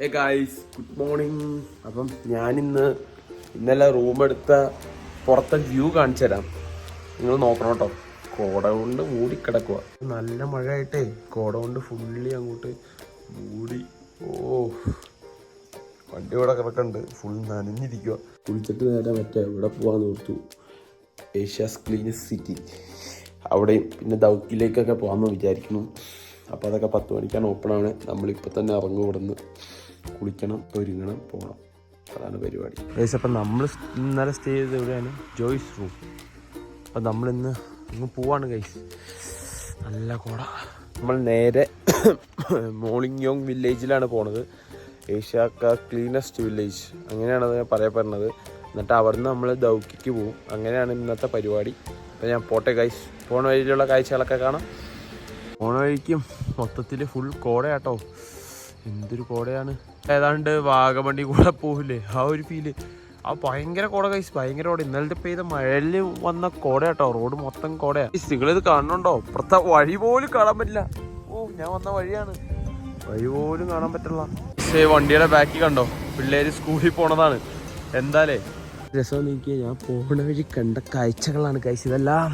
Hey guys, good morning. അപ്പം ഞാനിന്ന് ഇന്നലെ റൂമെടുത്ത പുറത്തെ വ്യൂ കാണിച്ചു തരാം. നിങ്ങൾ നോക്കണം കേട്ടോ. കോട കൊണ്ട് മൂടിക്കിടക്കുക. നല്ല മഴയായിട്ടേ കോട കൊണ്ട് ഫുള്ളി അങ്ങോട്ട് മൂടി. വണ്ടി ഇവിടെ കിടക്കുന്നുണ്ട്, ഫുൾ നനഞ്ഞിരിക്കുക. കുളിച്ചിട്ട് നേരെ മറ്റേ ഇവിടെ പോകാൻ ഓർത്തു, ഏഷ്യാസ് ക്ലീനസ്റ്റ് സിറ്റി. അവിടെയും പിന്നെ ദൗക്കിലേക്കൊക്കെ പോകാമെന്ന് വിചാരിക്കുന്നു. അപ്പോൾ അതൊക്കെ 10 മണിക്കാണ് ഓപ്പണാണ്. നമ്മളിപ്പോൾ തന്നെ ഇറങ്ങും. ഇവിടുന്ന് കുളിക്കണം, ഒരുങ്ങണം, പോകണം. അതാണ് പരിപാടി. ഗൈസ്, അപ്പം നമ്മൾ ഇന്നലെ സ്റ്റേ ചെയ്തത് എവിടെയാണ്? ജോയ്സ് റൂം. അപ്പം നമ്മളിന്ന് അങ്ങ് പോവാണ് ഗൈസ്. നല്ല കോട. നമ്മൾ നേരെ മോളിങ്യോങ് വില്ലേജിലാണ് പോണത്. ഏഷ്യാക്ക ക്ലീനസ്റ്റ് വില്ലേജ്, അങ്ങനെയാണ് അത് പറയപ്പെടുന്നത്. എന്നിട്ട് അവിടുന്ന് നമ്മൾ ദൗക്കിക്ക് പോകും. അങ്ങനെയാണ് ഇന്നത്തെ പരിപാടി. അപ്പം ഞാൻ പോട്ടെ ഗൈസ്. പോണ വഴിയിലുള്ള കാഴ്ചകളൊക്കെ കാണാം. പോണ വഴിക്കും മൊത്തത്തിൽ ഫുൾ കോടയാട്ടോ. എന്തൊരു കോടയാണ്. ഏതാണ്ട് വാഗമണ്ണി കൂടെ പോകില്ലേ, ആ ഒരു ഫീല്. ആ ഭയങ്കര കോട ഗൈസ്, ഭയങ്കര കോട. ഇന്നലത്തെ പെയ്ത മഴയിൽ വന്ന കോടയാട്ടോ. റോഡ് മൊത്തം കോടയാ. നിങ്ങളിത് കാണുന്നുണ്ടോ? ഇപ്പുറത്തെ വഴി പോലും കാണാൻ പറ്റില്ല. ഞാൻ വന്ന വഴിയാണ്, വഴി പോലും കാണാൻ പറ്റില്ല. പക്ഷേ വണ്ടിയുടെ ബാക്കി കണ്ടോ, പിള്ളേര് സ്കൂളിൽ പോണതാണ്. എന്താലേ രസം നീക്കിയ ഞാൻ പോണ വഴി കണ്ട കാഴ്ചകളാണ് ഗൈസ് ഇതെല്ലാം.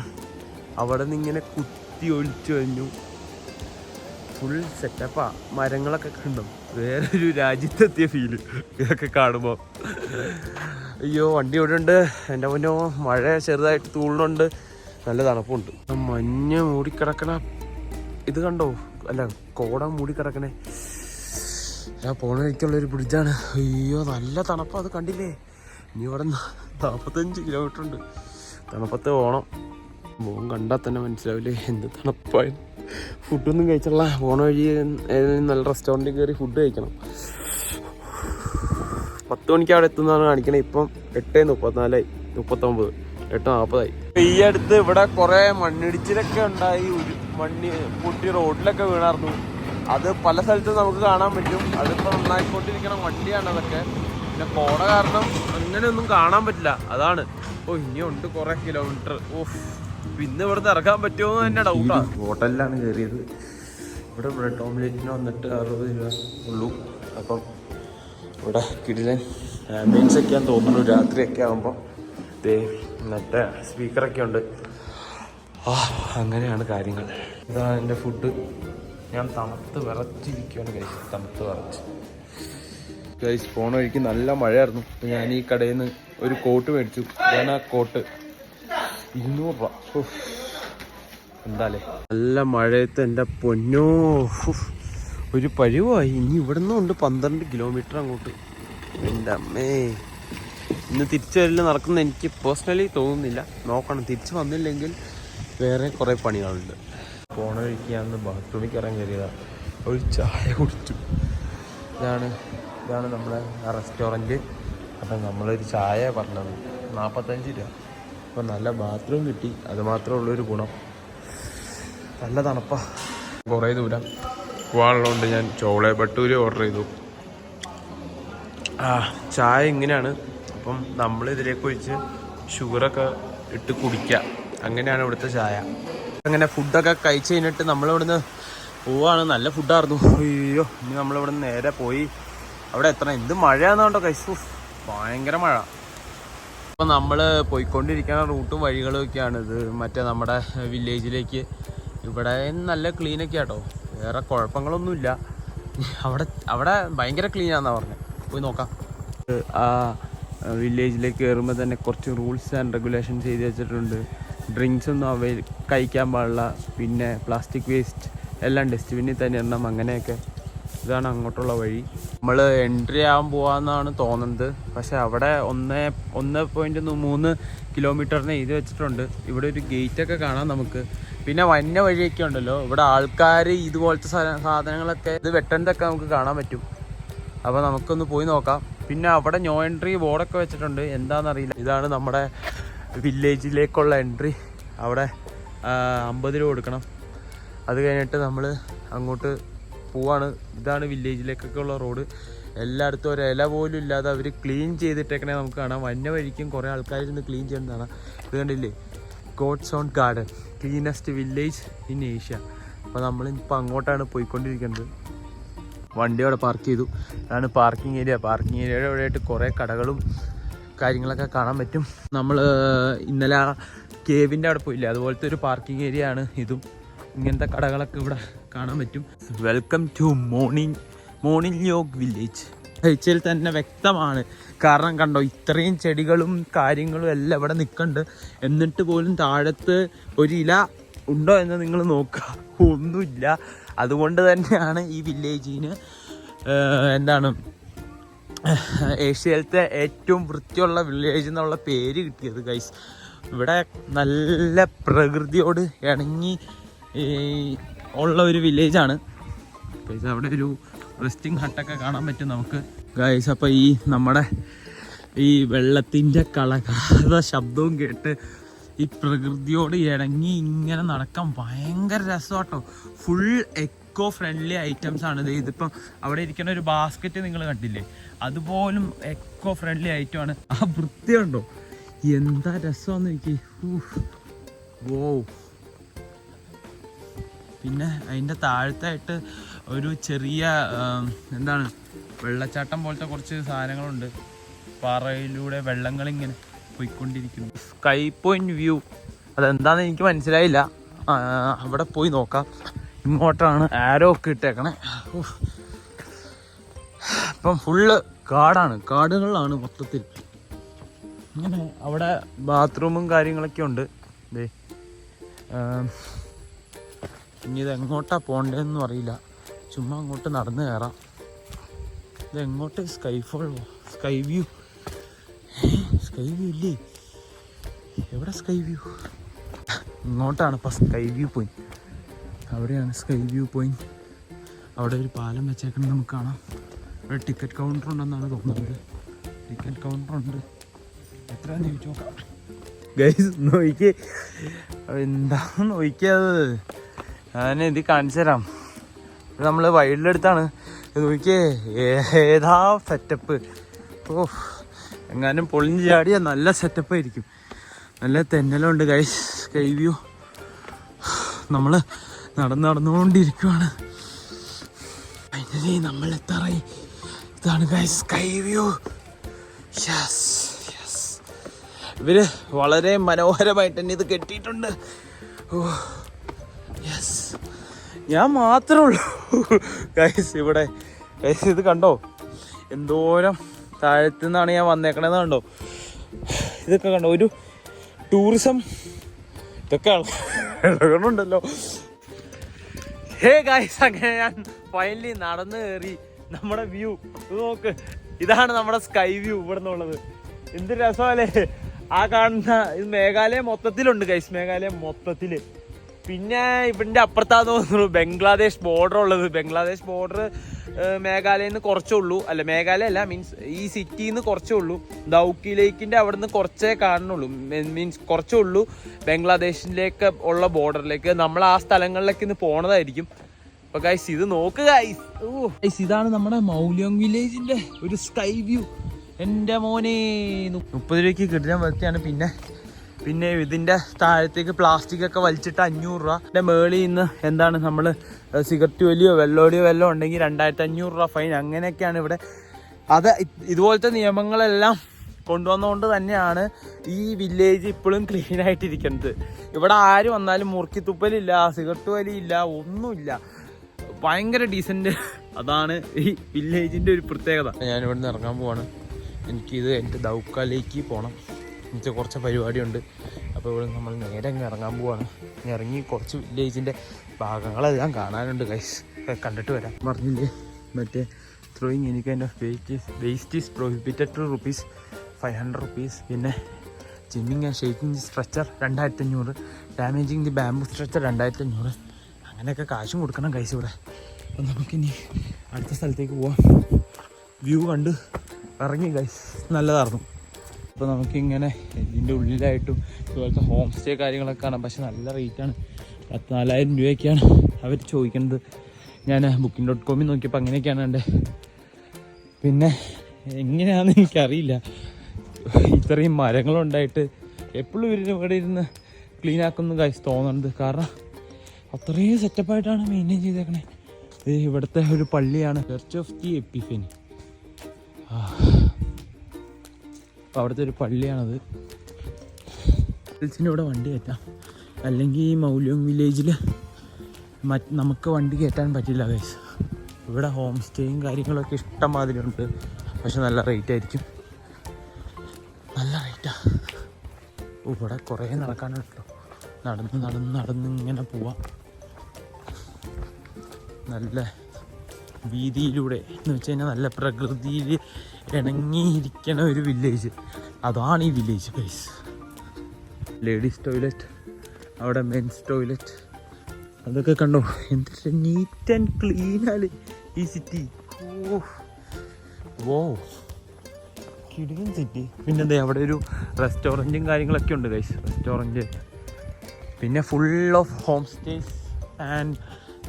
അവിടെ നിന്ന് ഇങ്ങനെ കുത്തി ഒലിച്ചു കഴിഞ്ഞു. ഫുൾ സെറ്റപ്പാ. മരങ്ങളൊക്കെ കണ്ടോ, വേറൊരു രാജ്യത്തെത്തിയ ഫീല് ഇതൊക്കെ കാണുമ്പോൾ. അയ്യോ, വണ്ടി ഇവിടെ ഉണ്ട്. എൻ്റെ മുന്നോ മഴ ചെറുതായിട്ട് തൂളുന്നുണ്ട്, നല്ല തണുപ്പുണ്ട്. മഞ്ഞ് മൂടിക്കിടക്കണ ഇത് കണ്ടോ, അല്ല കോട മൂടിക്കിടക്കണേ. ഞാൻ പോണ വഴിക്കുള്ളൊരു ബ്രിഡ്ജാണ്. അയ്യോ, നല്ല തണുപ്പാ. അത് കണ്ടില്ലേ? ഇനി ഇവിടെ 45 കിലോമീറ്റർ ഉണ്ട്. തണുപ്പത്ത് പോകണം. കണ്ടാൽ തന്നെ മനസ്സിലാവില്ലേ എന്ത് തണുപ്പായി. ഫുഡൊന്നും കഴിച്ചില്ല. പോണ വഴി നല്ല റെസ്റ്റോറൻറ്റിൽ കയറി ഫുഡ് കഴിക്കണം. 10 മണിക്ക് അവിടെ എത്തുന്നതാണ് കാണിക്കണേ. ഇപ്പം 8:34, 39, 8:40. ഈ അടുത്ത് ഇവിടെ കുറെ മണ്ണിടിച്ചിലൊക്കെ ഉണ്ടായി. മണ്ണി പൊട്ടി റോഡിലൊക്കെ വീണായിരുന്നു. അത് പല സ്ഥലത്തും നമുക്ക് കാണാൻ പറ്റും. അതിപ്പോൾ നന്നായിക്കൊണ്ടിരിക്കണ വണ്ടിയാണ് അതൊക്കെ. പിന്നെ കോട കാരണം അങ്ങനെയൊന്നും കാണാൻ പറ്റില്ല, അതാണ്. ഇനിയുണ്ട് കുറെ കിലോമീറ്റർ. പിന്നെ ഇവിടുന്ന് ഇറങ്ങാൻ പറ്റുമോ എന്ന് തന്നെ ഡൗട്ടാ. ഹോട്ടലിലാണ് കയറിയത്. ഇവിടെ ബ്രെഡ് ഓംലെറ്റിന് വന്നിട്ട് 60 രൂപ ഉള്ളൂ. അപ്പം ഇവിടെ കിടിലൻ ആംബിയൻസ് ഒക്കെയാന്ന് തോന്നുന്നു. രാത്രിയൊക്കെ ആകുമ്പോൾ മറ്റേ സ്പീക്കറൊക്കെ ഉണ്ട്. അങ്ങനെയാണ് കാര്യങ്ങൾ. ഇതാണ് എൻ്റെ ഫുഡ്. ഞാൻ തണുത്ത് വിറച്ചിരിക്കുകയാണ് ഗൈസ്, തണുത്ത് വിറച്ച്. ഗൈസ്, പോണ വഴിക്ക് നല്ല മഴയായിരുന്നു. അപ്പം ഞാൻ ഈ കടയിൽ നിന്ന് ഒരു കോട്ട് മേടിച്ചു. ഞാൻ ആ കോട്ട് 200 രൂപ. എന്താലേ നല്ല മഴയത്ത് എൻ്റെ പൊന്നോ, ഒരു പരുവായി. ഇനി ഇവിടെ നിന്നുണ്ട് 12 കിലോമീറ്റർ അങ്ങോട്ട്. എൻ്റെ അമ്മേ, ഇന്ന് തിരിച്ചു വരല് നടക്കുന്ന എനിക്ക് പേഴ്സണലി തോന്നുന്നില്ല. നോക്കണം, തിരിച്ചു വന്നില്ലെങ്കിൽ വേറെ കുറേ പണികളുണ്ട്. പോണ വഴിക്ക് ഞാൻ ബാത്റൂമിൽ കയറാൻ കയറിയതാണ്. ഒരു ചായ കുടിച്ചു. ഇതാണ് നമ്മുടെ ആ റെസ്റ്റോറൻറ്റ്. അപ്പം നമ്മളൊരു ചായ പറഞ്ഞത് 45 രൂപ. അപ്പം നല്ല ബാത്റൂം കിട്ടി, അത് മാത്രമേ ഉള്ളൊരു ഗുണം. നല്ല തണുപ്പാ. കുറേ ദൂരം പോകാനുള്ളതുകൊണ്ട് ഞാൻ ചോള ഭട്ടൂര് ഓർഡർ ചെയ്തു. ചായ ഇങ്ങനെയാണ്. അപ്പം നമ്മൾ ഇതിലേക്ക് ഒഴിച്ച് ഷുഗറൊക്കെ ഇട്ട് കുടിക്കുക. അങ്ങനെയാണ് ഇവിടുത്തെ ചായ. അങ്ങനെ ഫുഡൊക്കെ കഴിച്ച് കഴിഞ്ഞിട്ട് നമ്മളിവിടുന്ന് പോവാണ്. നല്ല ഫുഡായിരുന്നു. അയ്യോ, ഇനി നമ്മളിവിടുന്ന് നേരെ പോയി അവിടെ എത്തണം. എന്ത് മഴയാണെന്നുണ്ടോ കൈസു, ഭയങ്കര മഴ. അപ്പം നമ്മൾ പോയിക്കൊണ്ടിരിക്കുന്ന റൂട്ടും വഴികളും ഒക്കെയാണ് ഇത്. മറ്റേ നമ്മുടെ വില്ലേജിലേക്ക്. ഇവിടെ നല്ല ക്ലീനൊക്കെ ആട്ടോ, വേറെ കുഴപ്പങ്ങളൊന്നുമില്ല. അവിടെ ഭയങ്കര ക്ലീനാണെന്നാണ് പറഞ്ഞത്. പോയി നോക്കാം. ആ വില്ലേജിലേക്ക് കയറുമ്പോൾ തന്നെ കുറച്ച് റൂൾസ് ആൻഡ് റെഗുലേഷൻസ് എഴുതി വെച്ചിട്ടുണ്ട്. ഡ്രിങ്ക്സ് ഒന്നും കഴിക്കാൻ പാടില്ല. പിന്നെ പ്ലാസ്റ്റിക് വേസ്റ്റ് എല്ലാം ഡസ്റ്റ്ബിന്നിൽ തന്നെ ഇടണം. അങ്ങനെയൊക്കെ. ഇതാണ് അങ്ങോട്ടുള്ള വഴി. നമ്മൾ എൻട്രി ആകാൻ പോകാമെന്നാണ് തോന്നുന്നത്. പക്ഷേ അവിടെ 1.3 കിലോമീറ്ററിന് എഴുതി വെച്ചിട്ടുണ്ട്. ഇവിടെ ഒരു ഗേറ്റൊക്കെ കാണാം നമുക്ക്. പിന്നെ വന്യ വഴിയൊക്കെ ഉണ്ടല്ലോ, ഇവിടെ ആൾക്കാർ ഇതുപോലത്തെ സാധനങ്ങളൊക്കെ ഇത് വെട്ടേണ്ടതൊക്കെ നമുക്ക് കാണാൻ പറ്റും. അപ്പോൾ നമുക്കൊന്ന് പോയി നോക്കാം. പിന്നെ അവിടെ നോ എൻട്രി ബോർഡൊക്കെ വെച്ചിട്ടുണ്ട്, എന്താണെന്നറിയില്ല. ഇതാണ് നമ്മുടെ വില്ലേജിലേക്കുള്ള എൻട്രി. അവിടെ 50 രൂപ കൊടുക്കണം. അത് കഴിഞ്ഞിട്ട് നമ്മൾ അങ്ങോട്ട് പോവാണ്. ഇതാണ് വില്ലേജിലേക്കൊക്കെ ഉള്ള റോഡ്. എല്ലായിടത്തും ഒരു ഇല പോലും ഇല്ലാതെ അവർ ക്ലീൻ ചെയ്തിട്ടേക്കണേ നമുക്ക് കാണാം. വന്യ വഴിക്കും കുറേ ആൾക്കാരിന്ന് ക്ലീൻ ചെയ്യുന്നതാണ്. ഇത് കണ്ടില്ലേ, God's own garden cleanest village in Asia. അപ്പോൾ നമ്മളിപ്പോൾ അങ്ങോട്ടാണ് പോയിക്കൊണ്ടിരിക്കുന്നത്. വണ്ടി അവിടെ പാർക്ക് ചെയ്തു. അതാണ് പാർക്കിംഗ് ഏരിയ. പാർക്കിംഗ് ഏരിയയുടെ അവിടെയായിട്ട് കുറേ കടകളും കാര്യങ്ങളൊക്കെ കാണാൻ പറ്റും. നമ്മൾ ഇന്നലെ ആ കേവിൻ്റെ അവിടെ പോയില്ലേ, അതുപോലത്തെ ഒരു പാർക്കിംഗ് ഏരിയ ആണ് ഇതും. ഇങ്ങനത്തെ കടകളൊക്കെ ഇവിടെ കാണാൻ പറ്റും. Welcome to morning yoga village. കാഴ്ചയിൽ തന്നെ വ്യക്തമാണ്. കാരണം കണ്ടോ, ഇത്രയും ചെടികളും കാര്യങ്ങളും എല്ലാം ഇവിടെ നിൽക്കുന്നുണ്ട്. എന്നിട്ട് പോലും താഴത്ത് ഒരു ഇല ഉണ്ടോ എന്ന് നിങ്ങൾ നോക്കുക, ഒന്നുമില്ല. അതുകൊണ്ട് തന്നെയാണ് ഈ വില്ലേജിന് എന്താണ് ഏഷ്യയിലത്തെ ഏറ്റവും വൃത്തിയുള്ള വില്ലേജ് എന്നുള്ള പേര് കിട്ടിയത് ഗൈസ്. ഇവിടെ നല്ല പ്രകൃതിയോട് ഇണങ്ങി ഉള്ള ഒരു വില്ലേജാണ് ഗൈസ്. അവിടെ ഒരു റെസ്റ്റിംഗ് ഹട്ടൊക്കെ കാണാൻ പറ്റും നമുക്ക് ഗൈസ്. അപ്പോൾ ഈ നമ്മുടെ ഈ വെള്ളത്തിൻ്റെ കളകാത ശബ്ദവും കേട്ട് ഈ പ്രകൃതിയോട് ഇണങ്ങി ഇങ്ങനെ നടക്കാൻ ഭയങ്കര രസമാട്ടോ. ഫുൾ എക്കോ ഫ്രണ്ട്ലി ഐറ്റംസ് ആണ് ഇത്. ഇതിപ്പം അവിടെ ഇരിക്കുന്ന ഒരു ബാസ്ക്കറ്റ് നിങ്ങൾ കണ്ടില്ലേ, അതുപോലും എക്കോ ഫ്രണ്ട്ലി ഐറ്റമാണ്. ആ വൃത്തിയുണ്ടോ, എന്താ രസമാണെന്ന് എനിക്ക്. ഓ, പിന്നെ അതിൻ്റെ താഴത്തായിട്ട് ഒരു ചെറിയ എന്താണ് വെള്ളച്ചാട്ടം പോലത്തെ കുറച്ച് സാധനങ്ങളുണ്ട്. പാറയിലൂടെ വെള്ളങ്ങളിങ്ങനെ പോയിക്കൊണ്ടിരിക്കുന്നു. സ്കൈ പോയിന്റ് വ്യൂ അതെന്താണെന്ന് എനിക്ക് മനസ്സിലായില്ല. അവിടെ പോയി നോക്കാം. ഇങ്ങോട്ടാണ് ആരോ ഒക്കെ ഇട്ടേക്കണേ. ഇപ്പം ഫുള്ള് കാടുകളാണ് മൊത്തത്തിൽ. ഇങ്ങനെ അവിടെ ബാത്റൂമും കാര്യങ്ങളൊക്കെ ഉണ്ട്. ഇനി ഇത് എങ്ങോട്ടാണ് പോകേണ്ടതെന്നും അറിയില്ല. ചുമ്മാ അങ്ങോട്ട് നടന്നു കയറാം. ഇത് എങ്ങോട്ട്? സ്കൈ വ്യൂ ഇല്ലേ? എവിടെ സ്കൈ വ്യൂ? ഇങ്ങോട്ടാണ് ഇപ്പോൾ സ്കൈ വ്യൂ പോയിന്റ്. അവിടെയാണ് സ്കൈ വ്യൂ പോയിന്റ്. അവിടെ ഒരു പാലം വെച്ചേക്കണം, നമുക്ക് കാണാം. ഇവിടെ ടിക്കറ്റ് കൗണ്ടർ ഉണ്ടെന്നാണ് തോന്നുന്നത്. ടിക്കറ്റ് കൗണ്ടർ ഉണ്ട്. എത്രയാണെന്ന് ചോദിച്ചു നോക്കാം ഗൈസ്. നോക്കിക്കേ, എന്താണെന്ന് നോക്കിയത് ഞാൻ ഇത് കാണിച്ചു തരാം. നമ്മൾ വൈൽഡിലെടുത്താണ്. നോക്കിയേ, ഏതാ സെറ്റപ്പ്. ഓ, എങ്ങാനും പൊളിഞ്ഞ് ചാടിയാൽ നല്ല സെറ്റപ്പ് ആയിരിക്കും. നല്ല തെന്നലുണ്ട് ഗൈസ്. സ്കൈ വ്യൂ നമ്മൾ നടന്നുകൊണ്ടിരിക്കുവാണ്. ഫൈനലി നമ്മൾ എത്താറായി. ഇതാണ് ഗൈസ് സ്കൈ വ്യൂ. യെസ്, ഇവര് വളരെ മനോഹരമായിട്ട് തന്നെ ഇത് കെട്ടിയിട്ടുണ്ട്. ഓ യെസ്, ഞാൻ മാത്രമേ ഉള്ളൂ ഗൈസ് ഇവിടെ. ഗൈസ് ഇത് കണ്ടോ, എന്തോരം താഴത്തു നിന്നാണ് ഞാൻ വന്നേക്കണേന്ന് കണ്ടോ. ഇതൊക്കെ കണ്ടോ, ഒരു ടൂറിസം ഇതൊക്കെ ഇടകണുണ്ടല്ലോ. ഹേ ഗൈസ്, അങ്ങനെ ഞാൻ ഫൈനലി നടന്നു കയറി നമ്മുടെ വ്യൂ നോക്ക്. ഇതാണ് നമ്മുടെ സ്കൈ വ്യൂ ഇവിടെ നിന്നുള്ളത്. എന്ത് രസമല്ലേ. ആ കാണുന്ന ഇത് മേഘാലയ മൊത്തത്തിലുണ്ട് ഗൈസ്, മേഘാലയ മൊത്തത്തില്. പിന്നെ ഇവന്റെ അപ്പുറത്താന്ന് തോന്നുന്നു ബംഗ്ലാദേശ് ബോർഡർ ഉള്ളത്. ബംഗ്ലാദേശ് ബോർഡർ മേഘാലയിൽ നിന്ന് കുറച്ചേ ഉള്ളൂ. അല്ല, മേഘാലയ അല്ല, മീൻസ് ഈ സിറ്റിയിൽ നിന്ന് കുറച്ചേ ഉള്ളൂ. ദൗക്കി ലേക്കിൻ്റെ അവിടെ നിന്ന് കുറച്ചേ കാണുന്നുള്ളൂ. മീൻസ് കുറച്ചേ ഉള്ളൂ ബംഗ്ലാദേശിലേക്ക് ഉള്ള ബോർഡറിലേക്ക്. നമ്മൾ ആ സ്ഥലങ്ങളിലേക്ക് ഇന്ന് പോണതായിരിക്കും. അപ്പോൾ ഗൈസ് ഇത് നോക്ക് ഗൈസ്. ഗൈസ് ഇതാണ് നമ്മുടെ മൗലിയോങ് വില്ലേജിൻ്റെ ഒരു സ്കൈ വ്യൂ. എൻ്റെ മോനെ 30 രൂപയ്ക്ക് കിട്ടാൻ പറ്റിയാണ്. പിന്നെ ഇതിൻ്റെ താഴത്തേക്ക് പ്ലാസ്റ്റിക് ഒക്കെ വലിച്ചിട്ട് 500 രൂപ. എൻ്റെ മേളിൽ നിന്ന് എന്താണ് നമ്മൾ സിഗരറ്റ് വലിയോ വെള്ളോടിയോ വല്ലതും ഉണ്ടെങ്കിൽ 2500 രൂപ ഫൈൻ. അങ്ങനെയൊക്കെയാണ് ഇവിടെ. അത് ഇതുപോലത്തെ നിയമങ്ങളെല്ലാം കൊണ്ടുവന്നുകൊണ്ട് തന്നെയാണ് ഈ വില്ലേജ് ഇപ്പോഴും ക്ലീൻ ആയിട്ടിരിക്കുന്നത്. ഇവിടെ ആര് വന്നാലും മുറുക്കിത്തുപ്പലില്ല, സിഗരറ്റ് വലിയില്ല, ഒന്നുമില്ല. ഭയങ്കര ഡീസൻറ്റ്. അതാണ് ഈ വില്ലേജിൻ്റെ ഒരു പ്രത്യേകത. ഞാനിവിടെ നിന്ന് ഇറങ്ങാൻ പോവാണ്. എനിക്കിത് എൻ്റെ ദൗക്കാലേക്ക് പോകണം. എനിക്ക് കുറച്ച് പരിപാടിയുണ്ട്. അപ്പോൾ ഇവിടെ നമ്മൾ നേരെ അങ്ങ് ഇറങ്ങാൻ പോവാണ്. ഇറങ്ങി കുറച്ച് വില്ലേജിൻ്റെ ഭാഗങ്ങളെല്ലാം കാണാനുണ്ട് ഗൈസ്. കണ്ടിട്ട് വരാം. പറഞ്ഞില്ലേ മറ്റേ throwing any kind of waste is prohibited to ₹500. പിന്നെ ജിമ്മിങ് and shaking stretcher 2500. Damaging the bamboo stretcher 2500. അങ്ങനെയൊക്കെ കാശും കൊടുക്കണം ഗൈസ് ഇവിടെ. അപ്പം നമുക്കിനി അടുത്ത സ്ഥലത്തേക്ക് പോവാം. വ്യൂ കണ്ട് ഇറങ്ങി ഗൈസ്. നല്ലതായിരുന്നു. അപ്പോൾ നമുക്കിങ്ങനെ ഇതിൻ്റെ ഉള്ളിലായിട്ടും ഇതുപോലത്തെ ഹോം സ്റ്റേ കാര്യങ്ങളൊക്കെ കാണാം. പക്ഷെ നല്ല റേറ്റാണ്. 14,000 രൂപയൊക്കെയാണ് അവർ ചോദിക്കുന്നത്. ഞാൻ booking.com നോക്കിയപ്പോൾ അങ്ങനെയൊക്കെയാണ് എൻ്റെ. പിന്നെ എങ്ങനെയാണെന്ന് എനിക്കറിയില്ല. ഇത്രയും മരങ്ങളുണ്ടായിട്ട് എപ്പോഴും ഇവർ ഇവിടെ ഇരുന്ന് ക്ലീൻ ആക്കുന്നു ഗൈസ് തോന്നുന്നുണ്ട്. കാരണം അത്രയും സെറ്റപ്പായിട്ടാണ് മെയിൻറ്റെയിൻ ചെയ്തേക്കണേ. ഇവിടുത്തെ ഒരു പള്ളിയാണ് ചർച്ച് ഓഫ് ദി എപ്പിഫനി. അപ്പോൾ അവിടുത്തെ ഒരു പള്ളിയാണത്. ഇവിടെ വണ്ടി കയറ്റാം, അല്ലെങ്കിൽ ഈ മൗല്യം വില്ലേജിൽ നമുക്ക് വണ്ടി കയറ്റാൻ പറ്റില്ല ഗൈസ്. ഇവിടെ ഹോം സ്റ്റേയും കാര്യങ്ങളൊക്കെ ഇഷ്ടം മാതിരി ഉണ്ട്, പക്ഷെ നല്ല റേറ്റ് ആയിരിക്കും, നല്ല റേറ്റാ. ഇവിടെ കുറേ നടക്കാനുണ്ടല്ലോ, നടന്ന് ഇങ്ങനെ പോവാം. നല്ല വീതിയിലൂടെ എന്ന് വെച്ച് കഴിഞ്ഞാൽ നല്ല പ്രകൃതിയിൽ ഇണങ്ങിയിരിക്കണ ഒരു വില്ലേജ്. അതാണ് ഈ വില്ലേജ് ഗൈസ്. ലേഡീസ് ടോയ്ലറ്റ്, അവിടെ മെൻസ് ടോയ്ലറ്റ്, അതൊക്കെ കണ്ടോ എന്തൊരു നീറ്റ് ആൻഡ് ക്ലീനാണ് ഈ സിറ്റി. ഓ കിടിലൻ സിറ്റി. പിന്നെന്താ അവിടെ ഒരു റെസ്റ്റോറൻറ്റും കാര്യങ്ങളൊക്കെ ഉണ്ട് ഗൈസ്, റെസ്റ്റോറൻറ്റ്. പിന്നെ full of home stays and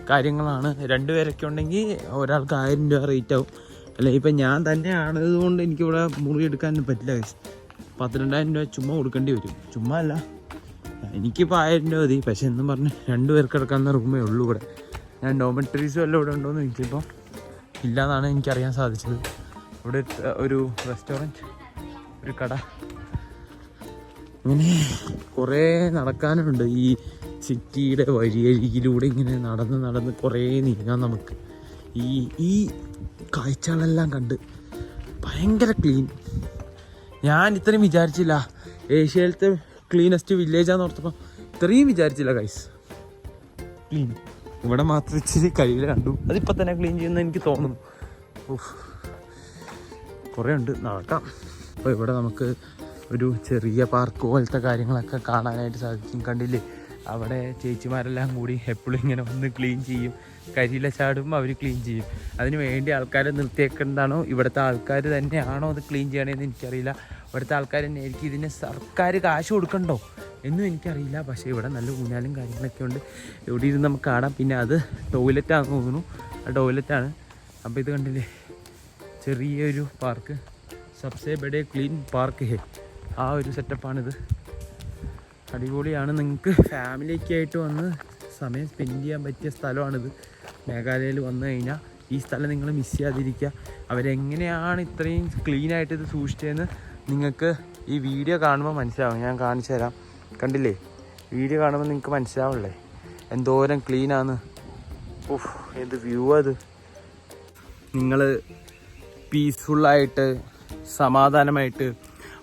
കാര്യങ്ങളാണ്. 2 പേരൊക്കെ ഉണ്ടെങ്കിൽ ഒരാൾക്ക് 1000 രൂപ റേറ്റ് ആവും. അല്ല ഇപ്പം ഞാൻ തന്നെയാണതുകൊണ്ട് എനിക്കിവിടെ മുറി എടുക്കാനും പറ്റില്ല ഗൈസ്. 12,000 രൂപ ചുമ്മാ കൊടുക്കേണ്ടി വരും. ചുമ്മാ അല്ല, എനിക്കിപ്പോൾ 1000 രൂപ മതി. പക്ഷെ എന്നും പറഞ്ഞ് 2 പേർക്ക് കിടക്കാവുന്ന റൂമേ ഉള്ളൂ ഇവിടെ. ഞാൻ ഡോമെട്രീസും എല്ലാം ഇവിടെ ഉണ്ടോയെന്ന് എനിക്കിപ്പോൾ ഇല്ലയെന്നാണ് എനിക്കറിയാൻ സാധിച്ചത്. ഇവിടെ ഒരു റെസ്റ്റോറൻറ്റ്, ഒരു കട, അങ്ങനെ കുറേ നടക്കാനുണ്ട്. ഈ സിറ്റിയുടെ വഴിയരികിലൂടെ ഇങ്ങനെ നടന്ന് കുറേ നീങ്ങാൻ നമുക്ക്. ഈ കാഴ്ചകളെല്ലാം കണ്ട് ഭയങ്കര ക്ലീൻ. ഞാൻ ഇത്രയും വിചാരിച്ചില്ല, ഏഷ്യയിലത്തെ ക്ലീനസ്റ്റ് വില്ലേജാന്ന് ഓർത്തപ്പോൾ ഇത്രയും വിചാരിച്ചില്ല ഗൈസ്. ക്ലീൻ ഇവിടെ മാത്രം ഇച്ചിരി കഴിവിൽ കണ്ടു, അതിപ്പോൾ തന്നെ ക്ലീൻ ചെയ്യുമെന്ന് എനിക്ക് തോന്നുന്നു. കുറേ ഉണ്ട് നടക്കാം. അപ്പോൾ ഇവിടെ നമുക്ക് ഒരു ചെറിയ പാർക്ക് പോലത്തെ കാര്യങ്ങളൊക്കെ കാണാനായിട്ട് സാധിക്കും. കണ്ടില്ലേ, അവിടെ ചേച്ചിമാരെല്ലാം കൂടി എപ്പോഴും ഇങ്ങനെ വന്ന് ക്ലീൻ ചെയ്യും. കരിയില ചാടുമ്പോൾ അവർ ക്ലീൻ ചെയ്യും. അതിന് വേണ്ടി ആൾക്കാരെ നിർത്തിയേക്കുന്നതാണോ ഇവിടുത്തെ ആൾക്കാർ തന്നെയാണോ അത് ക്ലീൻ ചെയ്യണമെന്ന് എനിക്കറിയില്ല. ഇവിടുത്തെ ആൾക്കാർ തന്നെ ആയിരിക്കും. ഇതിന് സർക്കാർ കാശ് കൊടുക്കണ്ടോ എന്നും എനിക്കറിയില്ല. പക്ഷേ ഇവിടെ നല്ല ഊഞ്ഞാലും കാര്യങ്ങളൊക്കെ ഉണ്ട്. ഇവിടെ ഇരുന്ന് നമുക്ക് കാണാം. പിന്നെ അത് ടോയ്ലറ്റാണെന്ന് തോന്നുന്നു, ആ ടോയ്ലറ്റാണ്. അപ്പോൾ ഇത് കണ്ടില്ലേ, ചെറിയൊരു പാർക്ക്, സബ്സേ ബഡേ ക്ലീൻ പാർക്ക് ഹേ, ആ ഒരു സെറ്റപ്പാണിത്. അടിപൊളിയാണ്. നിങ്ങൾക്ക് ഫാമിലിയൊക്കെ ആയിട്ട് വന്ന് സമയം സ്പെൻഡ് ചെയ്യാൻ പറ്റിയ സ്ഥലമാണിത്. മേഘാലയയിൽ വന്നു കഴിഞ്ഞാൽ ഈ സ്ഥലം നിങ്ങൾ മിസ് ചെയ്യാതിരിക്കുക. അവരെങ്ങനെയാണ് ഇത്രയും ക്ലീനായിട്ട് ഇത് സൂക്ഷിച്ചതെന്ന് നിങ്ങൾക്ക് ഈ വീഡിയോ കാണുമ്പോൾ മനസ്സിലാവും. ഞാൻ കാണിച്ചു തരാം. കണ്ടില്ലേ, വീഡിയോ കാണുമ്പോൾ നിങ്ങൾക്ക് മനസ്സിലാവില്ലേ എന്തോരം ക്ലീനാണ്. ഓഹ് എന്ത് വ്യൂ അത്. നിങ്ങൾ പീസ്ഫുള്ളായിട്ട് സമാധാനമായിട്ട്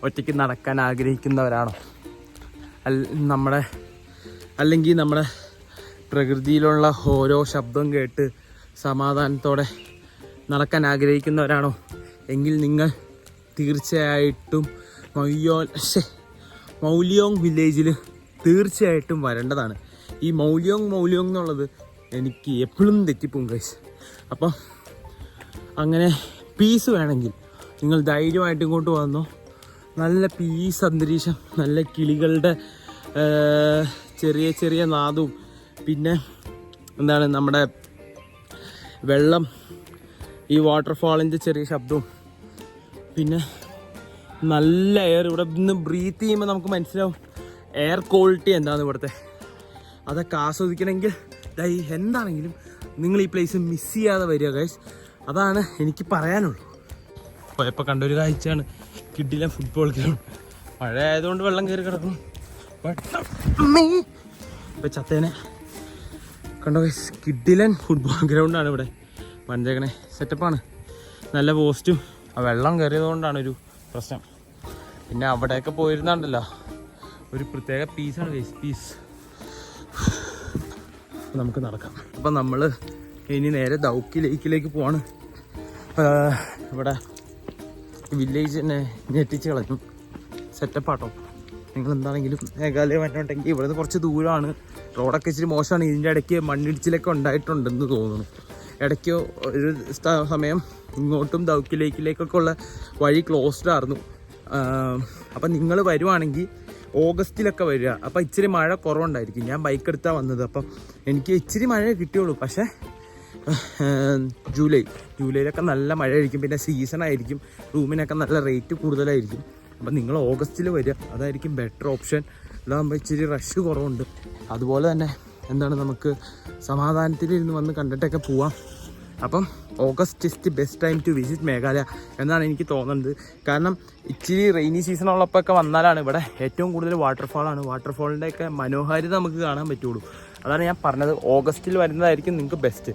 ഒറ്റയ്ക്ക് നടക്കാൻ ആഗ്രഹിക്കുന്നവരാണോ? അല്ലെങ്കിൽ നമ്മുടെ പ്രകൃതിയിലുള്ള ഓരോ ശബ്ദം കേട്ട് സമാധാനത്തോടെ നടക്കാൻ ആഗ്രഹിക്കുന്നവരാണോ? എങ്കിൽ നിങ്ങൾ തീർച്ചയായിട്ടും മൗലിയോങ് വില്ലേജിൽ തീർച്ചയായിട്ടും വരേണ്ടതാണ്. ഈ മൗലിയോങ് എന്നുള്ളത് എനിക്ക് എപ്പോഴും തെറ്റിപ്പോകും ഗൈസ്. അപ്പം അങ്ങനെ പീസ് വേണമെങ്കിൽ നിങ്ങൾ ധൈര്യമായിട്ട് ഇങ്ങോട്ട് വന്നോ. നല്ല പീസ് അന്തരീക്ഷം, നല്ല കിളികളുടെ ചെറിയ ചെറിയ നാദവും, പിന്നെ എന്താണ് നമ്മുടെ വെള്ളം, ഈ വാട്ടർഫാളിൻ്റെ ചെറിയ ശബ്ദവും, പിന്നെ നല്ല എയർ. ഇവിടെ നിന്ന് ബ്രീത്ത് ചെയ്യുമ്പോൾ നമുക്ക് മനസ്സിലാവും എയർ ക്വാളിറ്റി എന്താണെന്ന് ഇവിടുത്തെ. അതൊക്കെ ആസ്വദിക്കണമെങ്കിൽ എന്താണെങ്കിലും നിങ്ങൾ ഈ പ്ലേസ് മിസ് ചെയ്യാതെ വരിക ഗൈസ്. അതാണ് എനിക്ക് പറയാനുള്ളൂ. അപ്പോൾ ഇപ്പോൾ കണ്ടൊരു കാഴ്ചയാണ് കിഡിലെ ഫുട്ബോൾ ഗ്രൗണ്ട്. മഴ ആയതുകൊണ്ട് വെള്ളം കയറി കിടക്കും. ഇപ്പം ചത്തേനെ കണ്ടോ ഗൈസ്, കിഡിലൻ ഫുട്ബോൾ ഗ്രൗണ്ടാണ് ഇവിടെ പണിതേക്കണേ. സെറ്റപ്പാണ്, നല്ല പോസ്റ്റും. ആ വെള്ളം കയറിയതുകൊണ്ടാണ് ഒരു പ്രശ്നം. പിന്നെ അവിടെയൊക്കെ പോയിരുന്നുണ്ടല്ലോ, ഒരു പ്രത്യേക പീസാണ് ഗൈസ്, പീസ്. നമുക്ക് നടക്കാം. അപ്പം നമ്മൾ ഇനി നേരെ ദൗക്കി ലേക്കിലേക്ക് പോവാണ്. ഇവിടെ വില്ലേജ് തന്നെ ഞെട്ടിച്ച് കളഞ്ഞു. സെറ്റപ്പാട്ടോ. നിങ്ങൾ എന്താണെങ്കിലും മേഘാലയ വന്നിട്ടുണ്ടെങ്കിൽ ഇവിടുന്ന് കുറച്ച് ദൂരമാണ്, റോഡൊക്കെ ഇച്ചിരി മോശമാണ്. ഇതിൻ്റെ ഇടയ്ക്ക് മണ്ണിടിച്ചിലൊക്കെ ഉണ്ടായിട്ടുണ്ടെന്ന് തോന്നുന്നു. ഇടയ്ക്ക് ഒരു സമയം ഇങ്ങോട്ടും ദൗക്കി ലേക്കിലേക്കൊക്കെ ഉള്ള വഴി ക്ലോസ്ഡ് ആയിരുന്നു. അപ്പം നിങ്ങൾ വരുവാണെങ്കിൽ ഓഗസ്റ്റിലൊക്കെ വരിക. അപ്പം ഇച്ചിരി മഴ കുറവുണ്ടായിരിക്കും. ഞാൻ ബൈക്ക് എടുത്താണ് വന്നത്, അപ്പം എനിക്ക് ഇച്ചിരി മഴ കിട്ടിയുള്ളൂ. പക്ഷേ ജൂലൈയിലൊക്കെ നല്ല മഴ ആയിരിക്കും. പിന്നെ സീസണായിരിക്കും, റൂമിനൊക്കെ നല്ല റേറ്റ് കൂടുതലായിരിക്കും. അപ്പം നിങ്ങൾ ഓഗസ്റ്റിൽ വരിക, അതായിരിക്കും ബെറ്റർ ഓപ്ഷൻ. ഇതാകുമ്പോൾ ഇച്ചിരി റഷ് കുറവുണ്ട്. അതുപോലെ തന്നെ എന്താണ്, നമുക്ക് സമാധാനത്തിലിരുന്ന് വന്ന് കണ്ടിട്ടൊക്കെ പോവാം. അപ്പം August is the best time to visit Meghalaya എന്നാണ് എനിക്ക് തോന്നുന്നത്. കാരണം ഇച്ചിരി റെയിനി സീസൺ ഉള്ളപ്പോഴൊക്കെ വന്നാലാണ് ഇവിടെ ഏറ്റവും കൂടുതൽ വാട്ടർഫാളാണ്. വാട്ടർഫാളിൻ്റെയൊക്കെ മനോഹാരിത നമുക്ക് കാണാൻ പറ്റുള്ളൂ. അതാണ് ഞാൻ പറഞ്ഞത്, ഓഗസ്റ്റിൽ വരുന്നതായിരിക്കും നിങ്ങൾക്ക് ബെസ്റ്റ്.